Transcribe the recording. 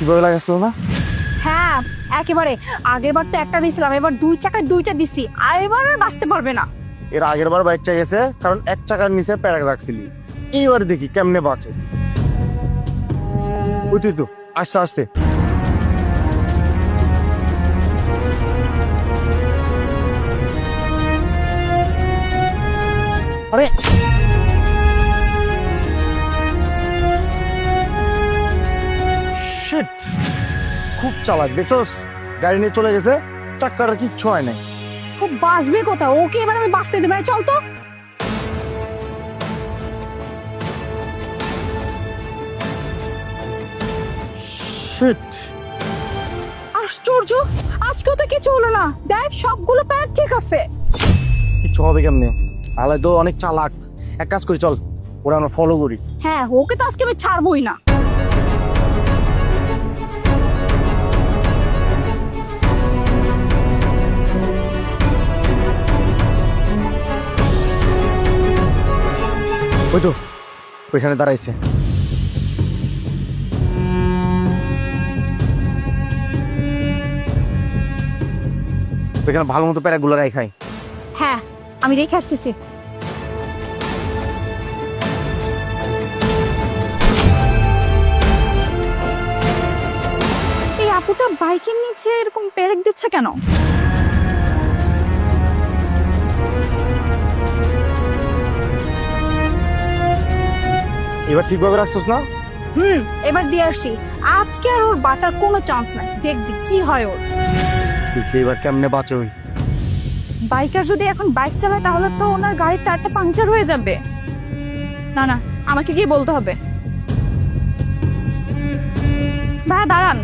ঠিকভাবে লাগাইছিল না? হ্যাঁ একেবারে, আগের বার তো একটা দিছিলাম, এবার 2 চাকায় 2টা দিছি, আর এবার আর বাঁচতে পারবে না। এর আগের বার বাচ্চা গেছে কারণ 1 চাকার নিচে প্যারাক রাখছিলি। এইবার দেখি কেমনে বাঁচে। ওই তুই তো আসছে আসছে। আরে শিট, খুব চালাক দেখছস, গাড়ি নিয়ে চলে গেছে, চাক্কার কিচ্ছু হয় নাই। খুব বাঁচবে কোথাও, ওকে এবার আমি বাঁচতে দেব না, চল তো। শিট, আশ্চর্য, আজকেও তো কিছু হলো না, দেখ সবগুলো প্যাক ঠিক আছে। কিচ্ছু হবে কেমনে? আলাই তো অনেক চালাক। এক কাজ করি, চল ওরা আমরা ফলো করি। হ্যাঁ ওকে তো আজকে আমি ছাড়বই না। ওই তো ওইখানে দাঁড়াইছে। ওইখানে ভালো মতো প্যারাগুলো রাখাই। হ্যাঁ আমি রেখে আসতেছি। এই আপুটা বাইকের নিচে এরকম পেরেক দিচ্ছে কেন? এবার ঠিকভাবে রাখছিস না? এবার দিয়ে আসছি, আজকে আর ওর বাঁচার কোনো চান্স নাই, দেখবি কি হয় ওর। দেখি এবার কেমনে বাঁচে ওই। বাইকার যদি এখন বাইক চালায় তাহলে তো ওনার গাড়ির টায়ারটা পাংচার হয়ে যাবে। না না, আমাকে গিয়ে বলতে হবে। ভাই দাঁড়ান,